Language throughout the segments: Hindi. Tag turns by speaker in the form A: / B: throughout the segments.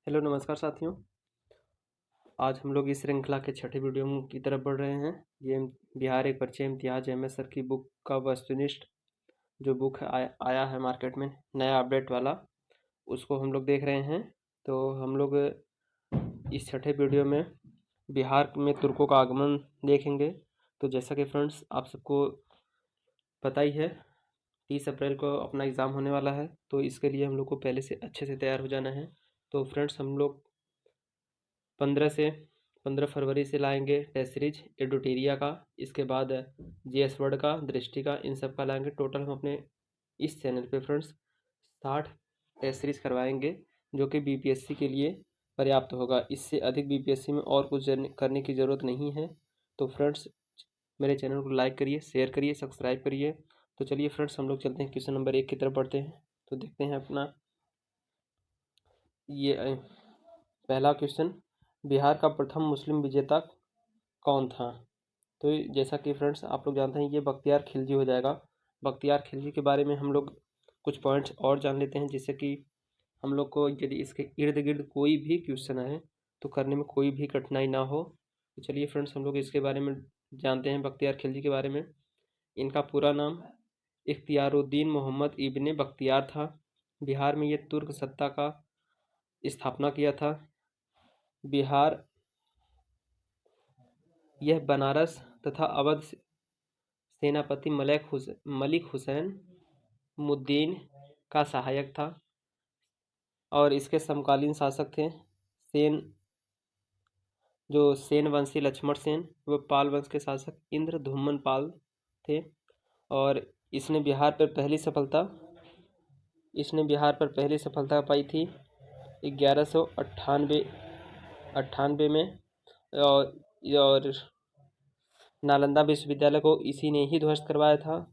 A: हेलो नमस्कार साथियों। आज हम लोग इस श्रृंखला के छठे वीडियो की तरफ बढ़ रहे हैं। ये बिहार एक परिचय इम्तियाज एम एस सर की बुक का वस्तुनिष्ठ जो बुक आया है मार्केट में नया अपडेट वाला, उसको हम लोग देख रहे हैं। तो हम लोग इस छठे वीडियो में बिहार में तुर्कों का आगमन देखेंगे। तो जैसा कि फ्रेंड्स आप सबको पता ही है, 30 अप्रैल को अपना एग्ज़ाम होने वाला है, तो इसके लिए हम लोग को पहले से अच्छे से तैयार हो जाना है। तो फ्रेंड्स हम लोग 15 फरवरी से लाएंगे टेस्ट सीरीज एडोटेरिया का, इसके बाद जीएस वर्ड का, दृष्टि का, इन सब का लाएंगे। टोटल हम अपने इस चैनल पे फ्रेंड्स 60 टेस्ट सीरीज करवाएंगे, जो कि बीपीएससी के लिए पर्याप्त होगा। इससे अधिक बीपीएससी में और कुछ करने की ज़रूरत नहीं है। तो फ्रेंड्स मेरे चैनल को लाइक करिए, शेयर करिए, सब्सक्राइब करिए। तो चलिए फ्रेंड्स हम लोग चलते हैं क्वेश्चन नंबर 1 की तरफ बढ़ते हैं। तो देखते हैं अपना ये पहला क्वेश्चन, बिहार का प्रथम मुस्लिम विजेता कौन था? तो जैसा कि फ्रेंड्स आप लोग जानते हैं, ये बख्तियार खिलजी हो जाएगा। बख्तियार खिलजी के बारे में हम लोग कुछ पॉइंट्स और जान लेते हैं, जिससे कि हम लोग को यदि इसके इर्द गिर्द कोई भी क्वेश्चन आए तो करने में कोई भी कठिनाई ना हो। तो चलिए फ्रेंड्स हम लोग इसके बारे में जानते हैं, बख्तियार खिलजी के बारे में। इनका पूरा नाम इख्तियारुद्दीन मोहम्मद इब्ने बख्तियार था। बिहार में ये तुर्क सत्ता का स्थापना किया था। बिहार यह बनारस तथा अवध सेनापति मलिक हुसैन मुद्दीन का सहायक था, और इसके समकालीन शासक थे सेन वंशी लक्ष्मण सेन व पाल वंश के शासक इंद्रधुम्न पाल थे। और इसने बिहार पर पहली सफलता पाई थी 1198 में। और नालंदा विश्वविद्यालय को इसी ने ही ध्वस्त करवाया था।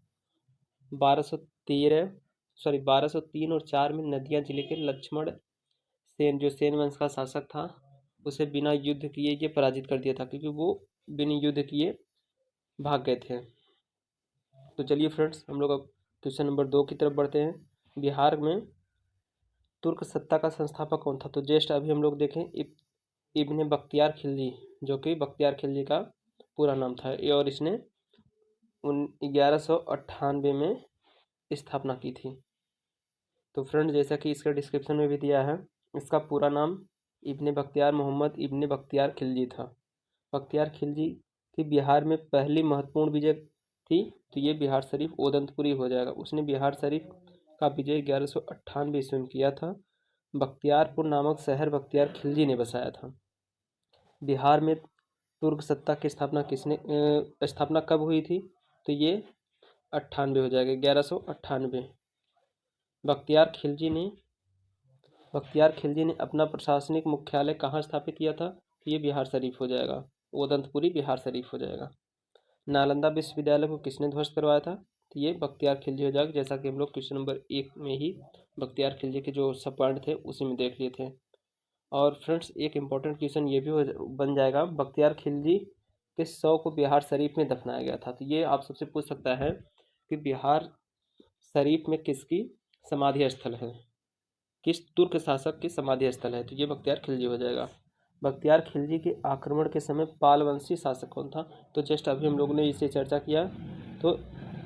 A: 1203 और 4 में नदिया जिले के लक्ष्मण सेन, जो सेन वंश का शासक था, उसे बिना युद्ध किए ये पराजित कर दिया था, क्योंकि वो बिना युद्ध किए भाग गए थे। तो चलिए फ्रेंड्स हम लोग अब क्वेश्चन नंबर 2 की तरफ बढ़ते हैं। बिहार में तुर्क सत्ता का संस्थापक कौन था? तो जस्ट अभी हम लोग देखें इब्ने बख्तियार खिलजी, जो कि बख्तियार खिलजी का पूरा नाम था, और इसने 1198 में स्थापना की थी। तो फ्रेंड जैसा कि इसका डिस्क्रिप्शन में भी दिया है, इसका पूरा नाम इब्ने बख्तियार मोहम्मद इब्ने बख्तियार खिलजी था। बख्तियार खिलजी की बिहार में पहली महत्वपूर्ण विजय थी, तो ये बिहार शरीफ ओदंतपुरी हो जाएगा। उसने बिहार शरीफ का विजय 1198 ईस्वी में किया था। बख्तियारपुर नामक शहर बख्तियार खिलजी ने बसाया था। बिहार में तुर्क सत्ता की स्थापना कब हुई थी? तो ये 98 हो जाएगा, 1198। बख्तियार खिलजी ने अपना प्रशासनिक मुख्यालय कहाँ स्थापित किया था? तो ये बिहार शरीफ हो जाएगा, ओदंतपुरी बिहार शरीफ हो जाएगा। नालंदा विश्वविद्यालय को किसने ध्वस्त करवाया था? तो ये बख्तियार खिलजी हो जाएगा, जैसा कि हम लोग क्वेश्चन नंबर 1 में ही बख्तियार खिलजी के जो सब पॉइंट थे उसी में देख लिए थे। और फ्रेंड्स एक इम्पॉर्टेंट क्वेश्चन ये भी बन जाएगा, बख्तियार खिलजी के शव को बिहार शरीफ में दफनाया गया था। तो ये आप सबसे पूछ सकता है कि बिहार शरीफ में किसकी समाधि स्थल है, किस तुर्क शासक की समाधि स्थल है? तो ये बख्तियार खिलजी हो जाएगा। बख्तियार खिलजी के आक्रमण के समय पाल वंशी शासक कौन था? तो जस्ट अभी हम लोगों ने इससे चर्चा किया, तो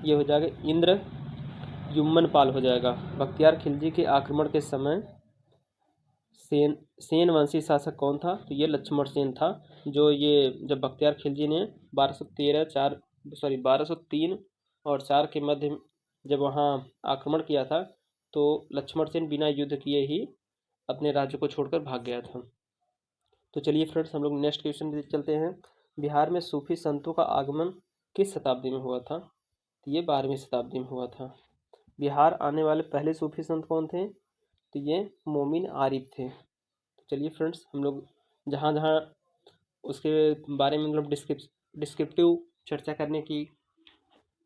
A: ये हो जाएगा इंद्रयुम्न पाल हो जाएगा। बख्तियार खिलजी के आक्रमण के समय सेन वंशी शासक कौन था? तो ये लक्ष्मण सेन था। जो ये जब बख्तियार खिलजी ने 1203 और 4 के मध्य जब वहाँ आक्रमण किया था, तो लक्ष्मण सेन बिना युद्ध किए ही अपने राज्य को छोड़कर भाग गया था। तो चलिए फ्रेंड्स हम लोग नेक्स्ट क्वेश्चन पे चलते हैं। बिहार में सूफी संतों का आगमन किस शताब्दी में हुआ था? तो ये 12वीं शताब्दी में हुआ था। बिहार आने वाले पहले सूफी संत कौन थे? तो ये मोमिन आरिफ थे। तो चलिए फ्रेंड्स हम लोग जहाँ जहाँ उसके बारे में मतलब डिस्क्रिप्टिव चर्चा करने की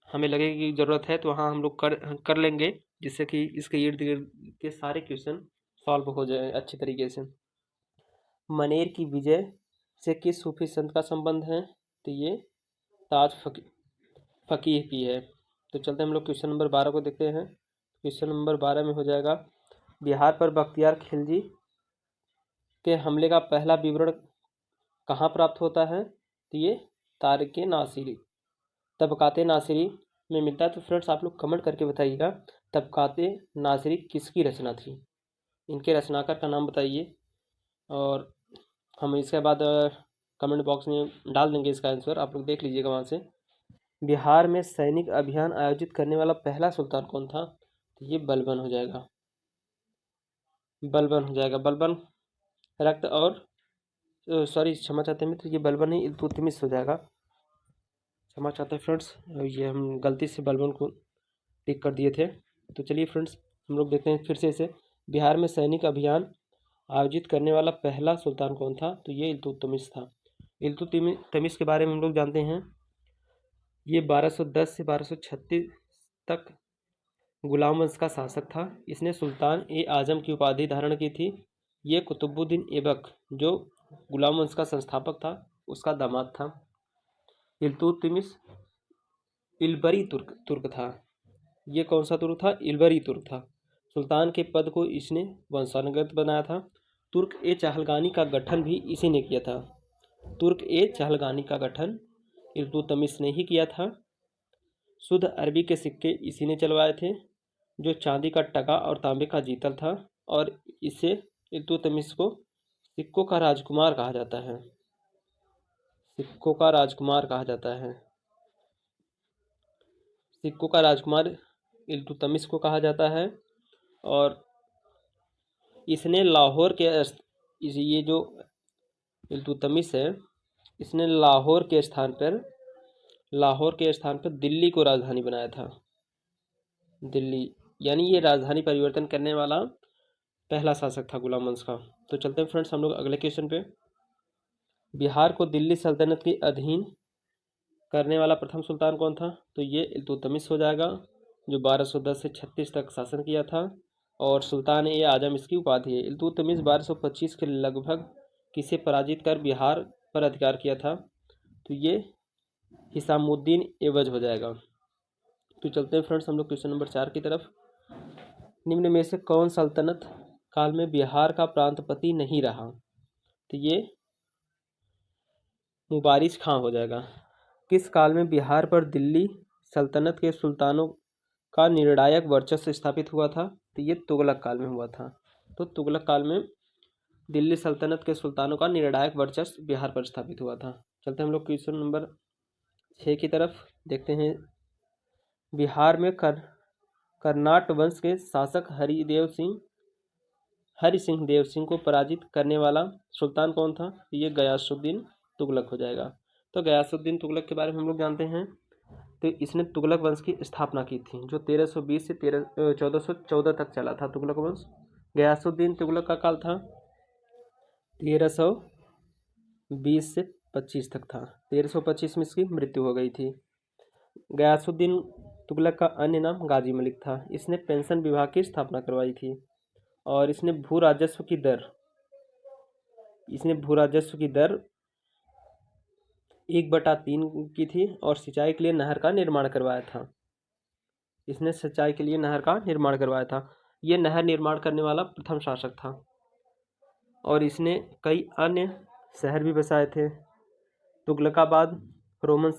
A: हमें लगेगी कि ज़रूरत है, तो वहाँ हम लोग कर लेंगे, जिससे कि इसके इर्द गिर्द के सारे क्वेश्चन सॉल्व हो जाए अच्छी तरीके से। मनेर की विजय से किस सूफी संत का संबंध है? तो ये ताज फकीह की है। तो चलते हम लोग क्वेश्चन नंबर 12 को देखते हैं। क्वेश्चन नंबर 12 में हो जाएगा, बिहार पर बख्तियार खिलजी के हमले का पहला विवरण कहाँ प्राप्त होता है? तो ये तारिक नासिरी, तबकाते नासिरी में मिलता है। तो फ्रेंड्स आप लोग कमेंट करके बताइएगा तबकाते नासिरी किसकी रचना थी, इनके रचनाकार का नाम बताइए। और हम इसके बाद कमेंट बॉक्स में डाल देंगे इसका आंसर, आप लोग देख लीजिएगा वहाँ से। बिहार में सैनिक अभियान आयोजित करने वाला पहला सुल्तान कौन था? तो ये बलबन हो जाएगा, बलबन हो जाएगा। बलबन रक्त और सॉरी क्षमा चाहते हैं मित्र, ये बलबन नहीं इल्तुतमिश हो जाएगा, क्षमा चाहते हैं फ्रेंड्स, ये हम गलती से बलबन को टिक कर दिए थे। तो चलिए फ्रेंड्स हम लोग देखते हैं फिर से इसे। बिहार में सैनिक अभियान आयोजित करने वाला पहला सुल्तान कौन था? तो ये इल्तुतमिश था। इल्तुतमिश के बारे में हम लोग जानते हैं, ये 1210 से 1236 तक गुलाम वंश का शासक था। इसने सुल्तान ए आजम की उपाधि धारण की थी। ये कुतुबुद्दीन ऐबक जो गुलाम वंश का संस्थापक था उसका दामाद था। इल्तुतमिश इल्बरी तुर्क था। ये कौन सा तुर्क था? इल्बरी तुर्क था। सुल्तान के पद को इसने वंशानुगत बनाया था। तुर्क ए चहलगानी का गठन भी इसी ने किया था। तुर्क ए चहलगानी का गठन इल्तुतमिश ने ही किया था। शुद्ध अरबी के सिक्के इसी ने चलवाए थे, जो चांदी का टका और तांबे का जीतल था। और इसे इल्तुतमिश को सिक्कों का राजकुमार कहा जाता है, सिक्कों का राजकुमार कहा जाता है। सिक्कों का राजकुमार इल्तुतमिश को कहा जाता है। और इसने लाहौर के ये जो इल्तुतमिश है, इसने लाहौर के स्थान पर दिल्ली को राजधानी बनाया था। दिल्ली यानी ये राजधानी परिवर्तन करने वाला पहला शासक था गुलाम वंश का। तो चलते हैं फ्रेंड्स हम लोग अगले क्वेश्चन पे। बिहार को दिल्ली सल्तनत के अधीन करने वाला प्रथम सुल्तान कौन था? तो ये इल्तुतमिश हो जाएगा, जो 1210 से 36 तक शासन किया था। और सुल्तान ए आजम इसकी उपाधि है। इल्तुतमिश 1225 के लगभग किसे पराजित कर बिहार पर अधिकार किया था? तो ये हिसामुद्दीन एवज हो जाएगा। तो चलते हैं फ्रेंड्स हम लोग क्वेश्चन नंबर 4 की तरफ। निम्न में से कौन सल्तनत काल में बिहार का प्रांतपति नहीं रहा? तो ये मुबारिज खां हो जाएगा। किस काल में बिहार पर दिल्ली सल्तनत के सुल्तानों का निर्णायक वर्चस्व स्थापित हुआ था? तो ये तुगलक काल में हुआ था। तो तुगलक काल में दिल्ली सल्तनत के सुल्तानों का निर्णायक वर्चस्व बिहार पर स्थापित हुआ था। चलते हम लोग क्वेश्चन नंबर 6 की तरफ देखते हैं। बिहार में कर्नाट वंश के शासक हरि सिंह देव सिंह को पराजित करने वाला सुल्तान कौन था? ये गयासुद्दीन तुगलक हो जाएगा। तो गयासुद्दीन तुगलक के बारे में हम लोग जानते हैं, तो इसने तुगलक वंश की स्थापना की थी, जो 1320 से 1414 तक चला था तुगलक वंश। गयासुद्दीन तुगलक का काल था 1320 से 25 तक था। 1325 में इसकी मृत्यु हो गई थी। गयासुद्दीन तुगलक का अन्य नाम गाजी मलिक था। इसने पेंशन विभाग की स्थापना करवाई थी। और इसने भू राजस्व की दर 1/3 की थी। और सिंचाई के लिए नहर का निर्माण करवाया था। इसने सिंचाई के लिए नहर का निर्माण करवाया था। ये नहर निर्माण करने वाला प्रथम शासक था। और इसने कई अन्य शहर भी बसाए थे। तुगलकाबाद रोमन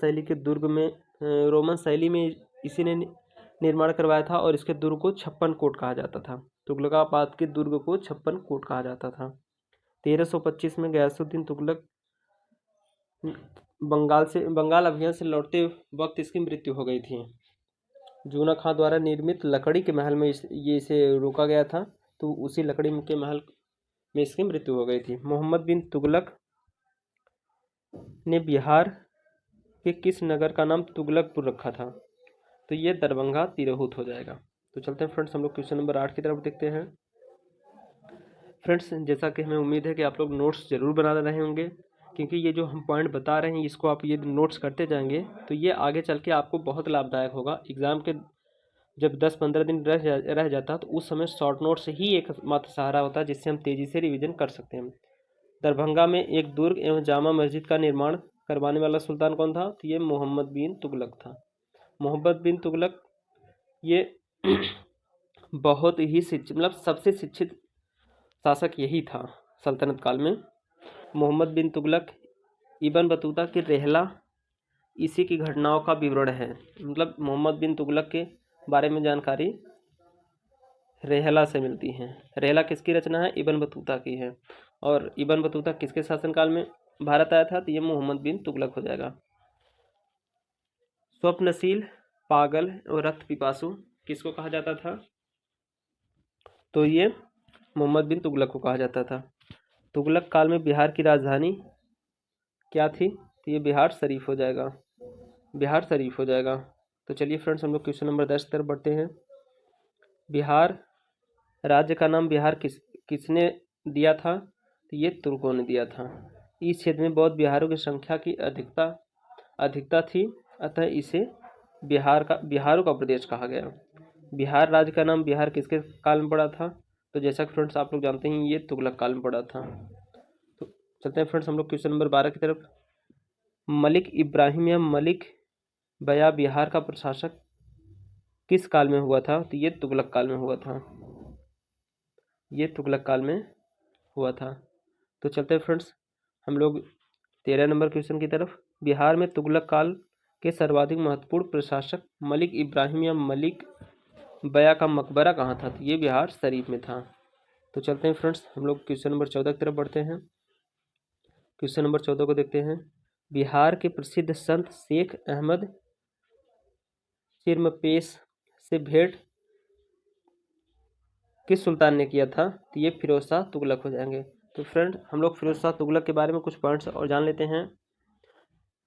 A: शैली में इसी ने निर्माण करवाया था। और इसके दुर्ग को 56 कोट कहा जाता था। तुगलकाबाद के दुर्ग को 56 कोट कहा जाता था। 1325 में गयासुद्दीन तुगलक बंगाल अभियान से लौटते वक्त इसकी मृत्यु हो गई थी। जूना खां द्वारा निर्मित लकड़ी के महल में इसे रोका गया था। तो उसी लकड़ी के महल में इसकी मृत्यु हो गई थी। मोहम्मद बिन तुगलक ने बिहार के किस नगर का नाम तुगलकपुर रखा था? तो ये दरभंगा तिरहुत हो जाएगा। तो चलते हैं फ्रेंड्स हम लोग क्वेश्चन नंबर 8 की तरफ देखते हैं। फ्रेंड्स जैसा कि हमें उम्मीद है कि आप लोग नोट्स ज़रूर बना रहे होंगे, क्योंकि ये जो हम पॉइंट बता रहे हैं इसको आप ये नोट्स करते जाएंगे तो ये आगे चल के आपको बहुत लाभदायक होगा। एग्ज़ाम के जब 10-15 दिन रह जाता तो उस समय शॉर्ट नोट्स ही एक मात्र सहारा होता है जिससे हम तेज़ी से रिवीजन कर सकते हैं। दरभंगा में एक दुर्ग एवं जामा मस्जिद का निर्माण करवाने वाला सुल्तान कौन था? तो ये मोहम्मद बिन तुगलक था। मोहम्मद बिन तुगलक ये बहुत ही शिक्षित, मतलब सबसे शिक्षित शासक यही था। सल्तनत काल में। मोहम्मद बिन तुगलक, इब्न बतूता की रहला इसी की घटनाओं का विवरण है। मतलब मोहम्मद बिन तुगलक के बारे में जानकारी रहला से मिलती है। रहला किसकी रचना है? इब्न बतूता की है। और इब्न बतूता किसके शासनकाल में भारत आया था? तो ये मोहम्मद बिन तुगलक हो जाएगा। स्वप्नशील, पागल और रक्त पिपासु किसको कहा जाता था? तो ये मोहम्मद बिन तुगलक को कहा जाता था। तुगलक काल में बिहार की राजधानी क्या थी? तो ये बिहार शरीफ हो जाएगा। बिहार शरीफ हो जाएगा। तो चलिए फ्रेंड्स, हम लोग क्वेश्चन नंबर 10 की तरफ बढ़ते हैं। बिहार राज्य का नाम बिहार किसने दिया था? तो ये तुर्कों ने दिया था। इस क्षेत्र में बौद्ध बिहारों की संख्या की अधिकता थी, अतः इसे बिहारों का प्रदेश कहा गया। बिहार राज्य का नाम बिहार किसके काल में पड़ा था? तो जैसा कि फ्रेंड्स आप लोग जानते हैं, ये तुगलक काल में पड़ा था। तो चलते हैं फ्रेंड्स हम लोग क्वेश्चन नंबर 12 की तरफ। मलिक इब्राहिम या मलिक बया बिहार का प्रशासक किस काल में हुआ था? तो ये तुगलक काल में हुआ था। ये तुगलक काल में हुआ था। तो चलते हैं फ्रेंड्स हम लोग 13 नंबर क्वेश्चन की तरफ। बिहार में तुगलक काल के सर्वाधिक महत्वपूर्ण प्रशासक मलिक इब्राहिम या मलिक बया का मकबरा कहाँ था? तो ये बिहार शरीफ में था। तो चलते हैं फ्रेंड्स हम लोग क्वेश्चन नंबर 14 की तरफ बढ़ते हैं। क्वेश्चन नंबर 14 को देखते हैं। बिहार के प्रसिद्ध संत शेख अहमद चिरमपेश से भेंट किस सुल्तान ने किया था? तो ये फिरोज शाह तुगलक हो जाएंगे। तो फ्रेंड हम लोग फिरोज शाह तुगलक के बारे में कुछ पॉइंट्स और जान लेते हैं।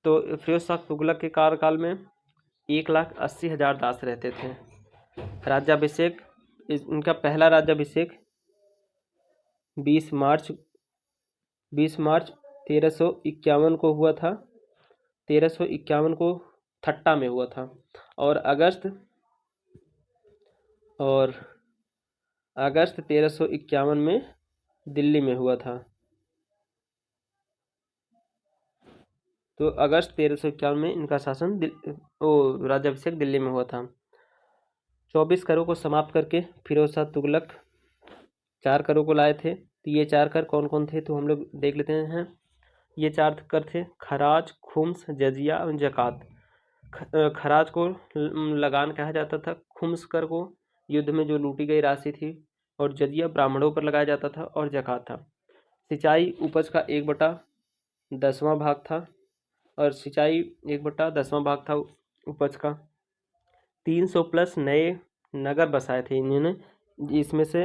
A: तो फिरोज शाह तुगलक के कार्यकाल में 1,80,000 दास रहते थे। राज्याभिषेक, इनका पहला राज्याभिषेक 20 मार्च 1351 को हुआ था। 1351 को ठट्टा में हुआ था। और अगस्त 1351 में दिल्ली में हुआ था। तो अगस्त 1351 में इनका शासन राज्याभिषेक दिल्ली में हुआ था। 24 करों को समाप्त करके फिरोज शाह तुगलक 4 करों को लाए थे। तो ये 4 कर कौन कौन थे? तो हम लोग देख लेते हैं। ये 4 कर थे खराज, खुम्स, जजिया और जकात। खराज को लगान कहा जाता था। खुम्स कर को युद्ध में जो लूटी गई राशि थी। और जजिया ब्राह्मणों पर लगाया जाता था। और जकात था सिंचाई उपज का 1/10वां भाग था। और सिंचाई 1/10वां भाग था उपज का। 300 प्लस नए नगर बसाए थे इन्होंने, इसमें से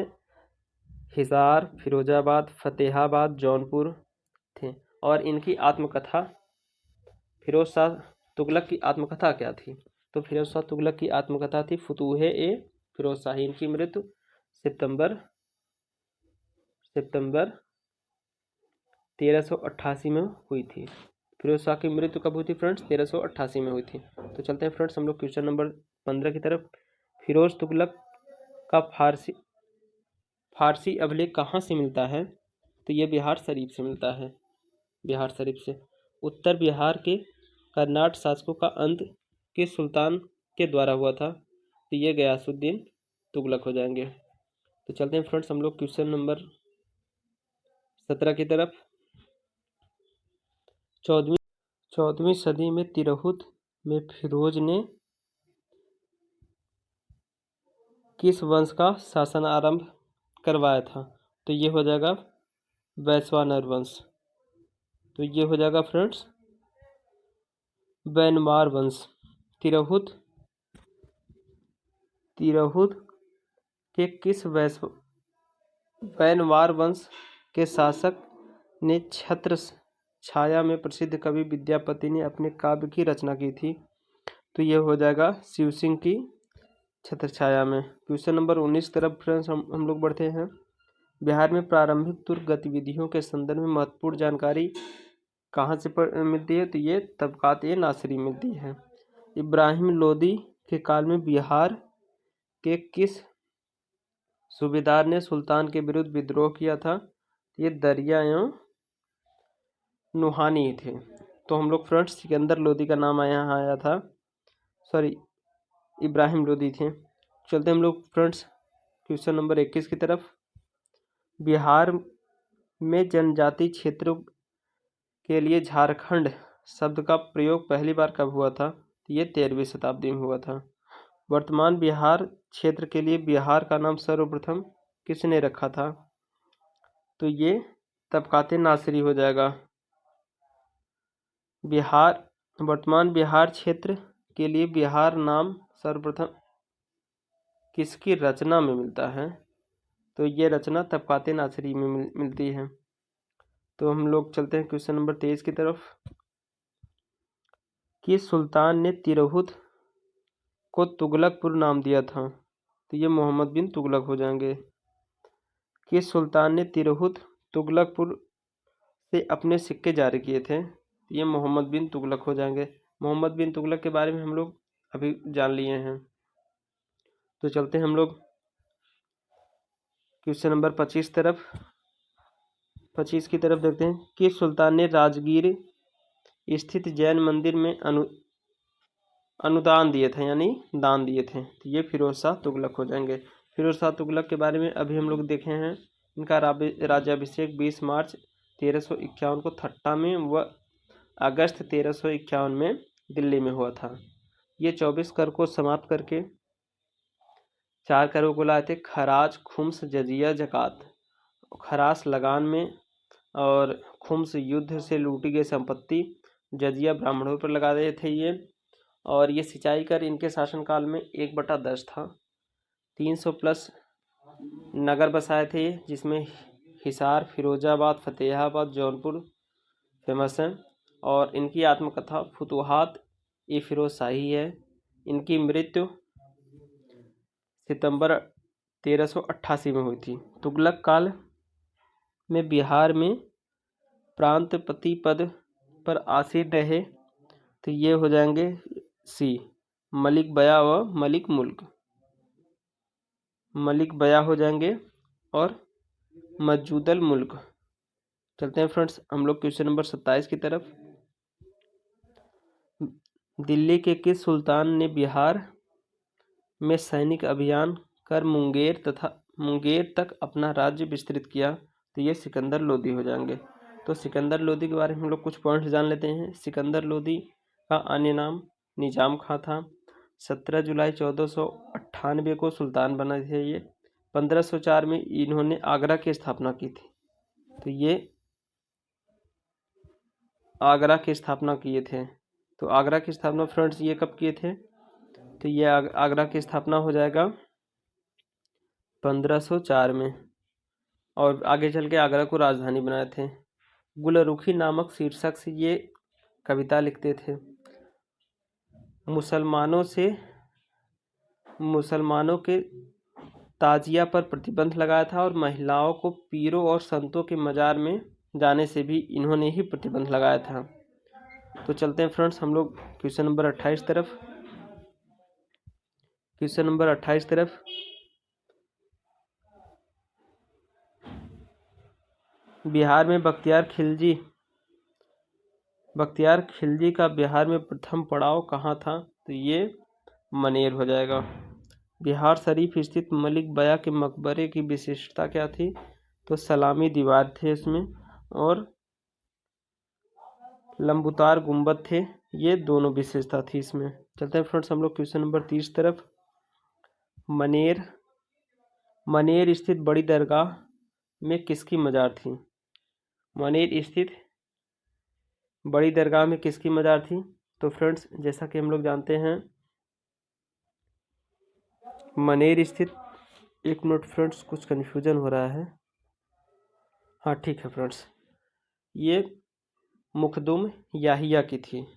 A: हिसार, फिरोजाबाद, फतेहाबाद, जौनपुर थे। और इनकी आत्मकथा, फिरोज शाह तुगलक की आत्मकथा क्या थी? तो फिरोज शाह तुगलक की आत्मकथा थी फुतूहे ए फिरोज शाही। इनकी मृत्यु सितंबर 1388 में हुई थी। फिरोज शाह की मृत्यु कब हुई थी फ्रेंड्स? 1388 में हुई थी। तो चलते हैं फ्रेंड्स हम लोग क्वेश्चन नंबर 15 की तरफ। फिरोज तुगलक का फारसी अभिलेख कहाँ से मिलता है? तो ये बिहार शरीफ से मिलता है। बिहार शरीफ से। उत्तर बिहार के कर्नाट शासकों का अंत किस सुल्तान के द्वारा हुआ था? तो ये गयासुद्दीन तुगलक हो जाएंगे। तो चलते हैं फ्रेंड्स हम लोग क्वेश्चन नंबर 17 की तरफ। 14वीं सदी में तिरहुत में फिरोज ने किस वंश का शासन आरंभ करवाया था? तो ये हो जाएगा वैश्वानर वंश। तो ये हो जाएगा फ्रेंड्स वैनमार वंश। तिरहुत के किस वैनमार वंश के शासक ने छत्र छाया में प्रसिद्ध कवि विद्यापति ने अपने काव्य की रचना की थी? तो ये हो जाएगा शिव सिंह की छत्र छाया में। क्वेश्चन नंबर 19 तरफ फ्रेंड्स हम लोग बढ़ते हैं। बिहार में प्रारंभिक तुर्क गतिविधियों के संदर्भ में महत्वपूर्ण जानकारी कहाँ से मिलती है? तो ये तबकात ए नासिरी मिलती है। इब्राहिम लोदी के काल में बिहार के किस सूबेदार ने सुल्तान के विरुद्ध विद्रोह किया था? ये दरिया एवं नुहानी थे। तो हम लोग फ्रेंड्स सिकंदर लोदी का नाम यहाँ आया था। सॉरी, इब्राहिम लोदी थे। चलते हम लोग फ्रेंड्स क्वेश्चन नंबर 21 की तरफ। बिहार में जनजाति क्षेत्रों के लिए झारखंड शब्द का प्रयोग पहली बार कब हुआ था? तो ये 13वीं शताब्दी में हुआ था। वर्तमान बिहार क्षेत्र के लिए बिहार का नाम सर्वप्रथम किसने रखा था? तो ये तबकाते नासिरी हो जाएगा। वर्तमान बिहार क्षेत्र के लिए बिहार नाम सर्वप्रथम किसकी रचना में मिलता है? तो ये रचना तबकाते नासिरी में मिलती है। तो हम लोग चलते हैं क्वेश्चन नंबर 23 की तरफ। किस सुल्तान ने तिरहुत को तुगलकपुर नाम दिया था? तो ये मोहम्मद बिन तुगलक हो जाएंगे। किस सुल्तान ने तिरहुत तुगलकपुर से अपने सिक्के जारी किए थे? तो ये मोहम्मद बिन तुगलक हो जाएंगे। मोहम्मद बिन तुगलक के बारे में हम लोग अभी जान लिए हैं। तो चलते हैं हम लोग क्वेश्चन नंबर 25 की तरफ देखते हैं। किस सुल्तान ने राजगीर स्थित जैन मंदिर में अनुदान दिए थे, यानी दान दिए थे? तो ये फिरोज शाह तुगलक हो जाएंगे। फिरोज शाह तुगलक के बारे में अभी हम लोग देखे हैं। इनका राज्याभिषेक 20 मार्च 1351 को ठट्टा में व अगस्त 1351 में दिल्ली में हुआ था। ये 24 कर को समाप्त करके 4 करों को लाए थे। खराज, खुम्स, जजिया, जकात। खरास लगान में और खुम्स युद्ध से लूटी गई संपत्ति, जजिया ब्राह्मणों पर लगा रहे थे ये। और ये सिंचाई कर इनके शासनकाल में 1/10 था। 300 प्लस नगर बसाए थे, जिसमें हिसार, फिरोजाबाद, फतेहाबाद, जौनपुर फेमस हैं। और इनकी आत्मकथा फुतुहात ए फिरोज शाही है। इनकी मृत्यु सितंबर 1388 में हुई थी। तुगलक काल में बिहार में प्रांतपति पद पर आसीन रहे, तो ये हो जाएंगे सी, मलिक बया व मलिक मुल्क। मलिक बया हो जाएंगे और मजूदल मुल्क। चलते हैं फ्रेंड्स हम लोग क्वेश्चन नंबर 27 की तरफ। दिल्ली के किस सुल्तान ने बिहार में सैनिक अभियान कर मुंगेर तक अपना राज्य विस्तृत किया? तो ये सिकंदर लोदी हो जाएंगे। तो सिकंदर लोदी के बारे में हम लोग कुछ पॉइंट्स जान लेते हैं। सिकंदर लोदी का अन्य नाम निजाम खां था। 17 जुलाई 1498 को सुल्तान बने थे ये। 1504 में इन्होंने आगरा की स्थापना की थी। तो ये आगरा की स्थापना किए थे। तो आगरा की स्थापना फ्रेंड्स ये कब किए थे? तो ये आगरा की स्थापना हो जाएगा 1504 में। और आगे चल के आगरा को राजधानी बनाए थे। गुलरुखी नामक शीर्षक से ये कविता लिखते थे। मुसलमानों के ताजिया पर प्रतिबंध लगाया था और महिलाओं को पीरों और संतों के मजार में जाने से भी इन्होंने ही प्रतिबंध लगाया था। तो चलते हैं फ्रेंड्स हम लोग क्वेश्चन नंबर 28 तरफ। क्वेश्चन नंबर 28 तरफ बिहार में बख्तियार खिलजी का बिहार में प्रथम पड़ाव कहाँ था? तो ये मनेर हो जाएगा। बिहार शरीफ स्थित मलिक बया के मकबरे की विशेषता क्या थी? तो सलामी दीवार थे इसमें और लंबुतार गुंबद थे। ये दोनों विशेषता थी इसमें। चलते हैं फ्रेंड्स हम लोग क्वेश्चन नंबर 30 तरफ। मनेर स्थित बड़ी दरगाह में किसकी मजार थी? मनेर स्थित बड़ी दरगाह में किसकी मजार थी? तो फ्रेंड्स जैसा कि हम लोग जानते हैं मनेर स्थित, एक मिनट फ्रेंड्स कुछ कन्फ्यूजन हो रहा है। हाँ ठीक है फ्रेंड्स, ये मुखदुम याहिया की थी।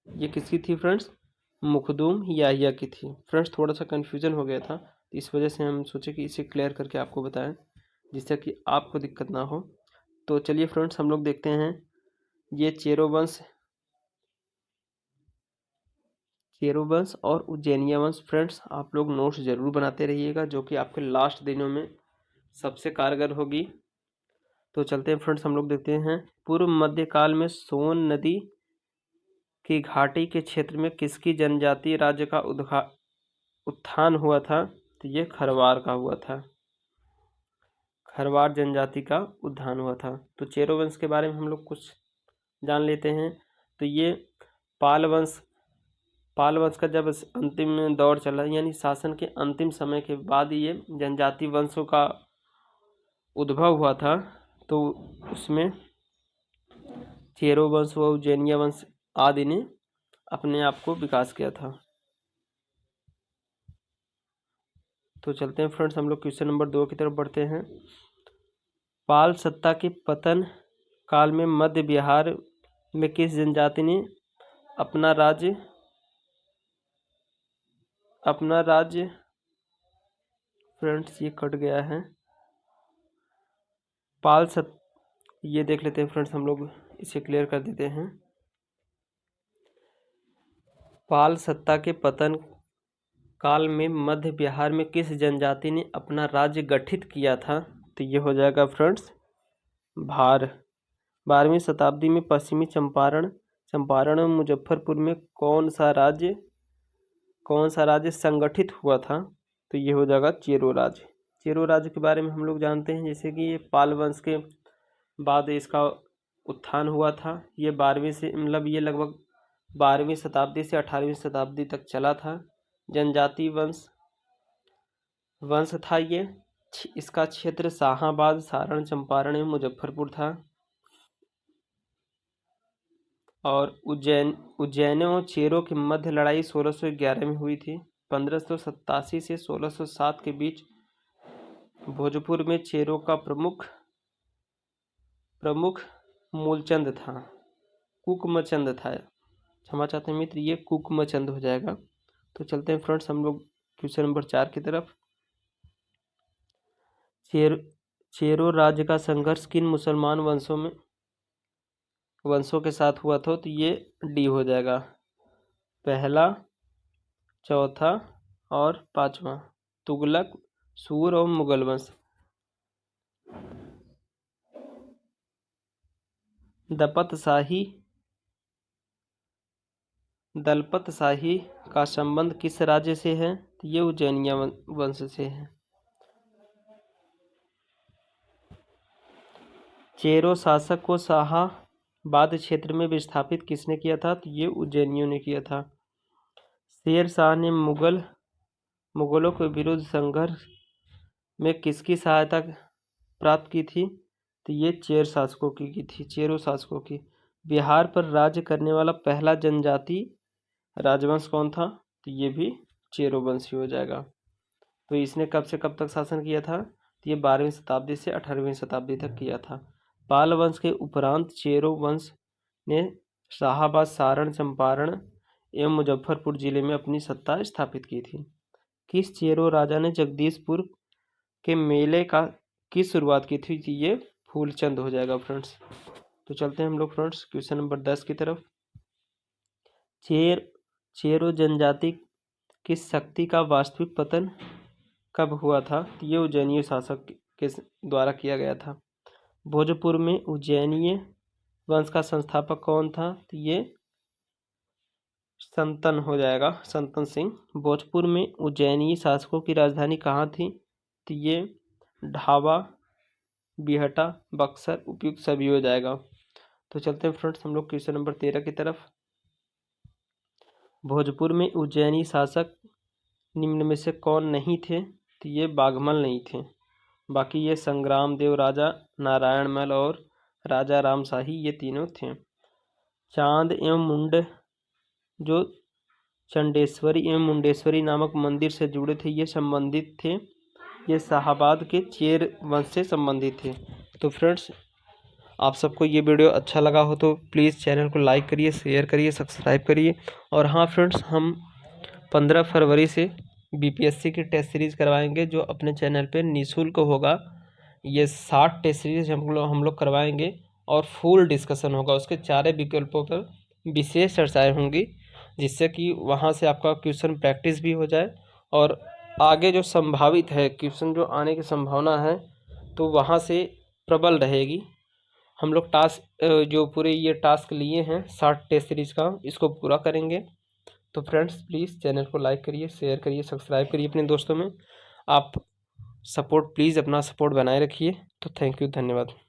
A: ये किसकी थी फ्रेंड्स? मुखदुम याहिया की थी। फ्रेंड्स थोड़ा सा कन्फ्यूजन हो गया था, इस वजह से हम सोचे कि इसे क्लियर करके आपको बताएं, जिससे कि आपको दिक्कत ना हो। तो चलिए फ्रेंड्स हम लोग देखते हैं। ये चेरो वंश और उज्जैनिया वंश। फ्रेंड्स आप लोग नोट्स ज़रूर बनाते रहिएगा, जो कि आपके लास्ट दिनों में सबसे कारगर होगी। तो चलते हैं फ्रेंड्स हम लोग देखते हैं। पूर्व मध्यकाल में सोन नदी की घाटी के क्षेत्र में किसकी जनजातीय राज्य का उत्थान हुआ था? तो ये खरवार का हुआ था। खरवार जनजाति का उत्थान हुआ था। तो चेरो वंश के बारे में हम लोग कुछ जान लेते हैं। तो ये पाल वंश का जब अंतिम दौर चला, यानी शासन के अंतिम समय के बाद ये जनजाति वंशों का उद्भव हुआ था। तो उसमें चेरो वंश व उज्जैनिया वंश आदि ने अपने आप को विकास किया था। तो चलते हैं फ्रेंड्स, हम लोग क्वेश्चन नंबर 2 की तरफ बढ़ते हैं। पाल सत्ता के पतन काल में मध्य बिहार में किस जनजाति ने अपना राज्य फ्रेंड्स ये कट गया है। ये देख लेते हैं फ्रेंड्स, हम लोग इसे क्लियर कर देते हैं। पाल सत्ता के पतन काल में मध्य बिहार में किस जनजाति ने अपना राज्य गठित किया था? तो ये हो जाएगा फ्रेंड्स भार। 12वीं शताब्दी में पश्चिमी चंपारण और मुजफ्फरपुर में कौन सा राज्य संगठित हुआ था? तो ये हो जाएगा चेरो राज्य। चेरो राज्य के बारे में हम लोग जानते हैं, जैसे कि ये पाल वंश के बाद इसका उत्थान हुआ था। ये 12वीं से ये लगभग 12वीं शताब्दी से 18वीं शताब्दी तक चला था। जनजाति वंश था ये। इसका क्षेत्र शाहाबाद, सारण, चंपारण एवं मुजफ्फरपुर था। और उज्जैन और चेरो की मध्य लड़ाई 1611 में हुई थी। 1587 से 1607 के बीच भोजपुर में चेरो का प्रमुख मूलचंद था, कुकमचंद था। क्षमा चाहते हैं मित्र, ये कुकमचंद हो जाएगा। तो चलते हैं फ्रेंड्स, हम लोग क्वेश्चन नंबर 4 की तरफ। चेरो राज्य का संघर्ष किन मुसलमान वंशों के साथ हुआ था? तो ये डी हो जाएगा, पहला, चौथा और पांचवा, तुगलक, सूर और मुगल वंश। दलपत शाही का संबंध किस राज्य से है? तो ये उज्जैनिया वंश से है। चेरो शासक को शाहाबाद क्षेत्र में विस्थापित किसने किया था? तो ये उज्जैनियों ने किया था। शेर शाह ने मुगलों के विरुद्ध संघर्ष में किसकी सहायता प्राप्त की थी? तो ये चेरो शासकों की। बिहार पर राज्य करने वाला पहला जनजाति राजवंश कौन था? तो ये भी चेरो वंश ही हो जाएगा। तो इसने कब से कब तक शासन किया था? तो ये 12वीं शताब्दी से 18वीं शताब्दी तक किया था। पाल वंश के उपरांत चेरो वंश ने शाहाबाद, सारण, चंपारण एवं मुजफ्फरपुर जिले में अपनी सत्ता स्थापित की थी। किस चेरो राजा ने जगदीशपुर के मेले की शुरुआत की थी? ये फूलचंद हो जाएगा फ्रेंड्स। तो चलते हैं हम लोग फ्रेंड्स क्वेश्चन नंबर 10 की तरफ। चेरो जनजाति की शक्ति का वास्तविक पतन कब हुआ था? ये उज्जैनीय शासक के द्वारा किया गया था। भोजपुर में उज्जैनीय वंश का संस्थापक कौन था? तो ये संतन हो जाएगा, संतन सिंह। भोजपुर में उज्जैनीय शासकों की राजधानी कहाँ थी? तो ये ढाबा, बिहटा, बक्सर उपयुक्त सभी हो जाएगा। तो चलते हैं फ्रेंड्स, हम लोग क्वेश्चन नंबर 13 की तरफ। भोजपुर में उज्जैनी शासक निम्न में से कौन नहीं थे? तो ये बाघमल नहीं थे। बाकी ये संग्राम देव, राजा नारायण मल और राजा रामशाही, ये तीनों थे। चांद एवं मुंड जो चंडेश्वरी एवं मुंडेश्वरी नामक मंदिर से जुड़े थे, ये संबंधित थे। ये शाहाबाद के चेर वंश से संबंधित थे। तो फ्रेंड्स, आप सबको ये वीडियो अच्छा लगा हो तो प्लीज़ चैनल को लाइक करिए, शेयर करिए, सब्सक्राइब करिए। और हाँ फ्रेंड्स, हम 15 फरवरी से बीपीएससी की टेस्ट सीरीज़ करवाएंगे, जो अपने चैनल पे निःशुल्क होगा। ये 60 टेस्ट सीरीज हम लोग करवाएंगे और फुल डिस्कशन होगा। उसके चारे विकल्पों पर विशेष चर्चाएँ होंगी, जिससे कि वहाँ से आपका क्वेश्चन प्रैक्टिस भी हो जाए और आगे जो संभावित है क्वेश्चन जो आने की संभावना है, तो वहाँ से प्रबल रहेगी। हम लोग जो पूरे ये टास्क लिए हैं 60 टेस्ट सीरीज का, इसको पूरा करेंगे। तो फ्रेंड्स, प्लीज़ चैनल को लाइक करिए, शेयर करिए, सब्सक्राइब करिए अपने दोस्तों में। आप सपोर्ट प्लीज़ अपना सपोर्ट बनाए रखिए। तो थैंक यू, धन्यवाद।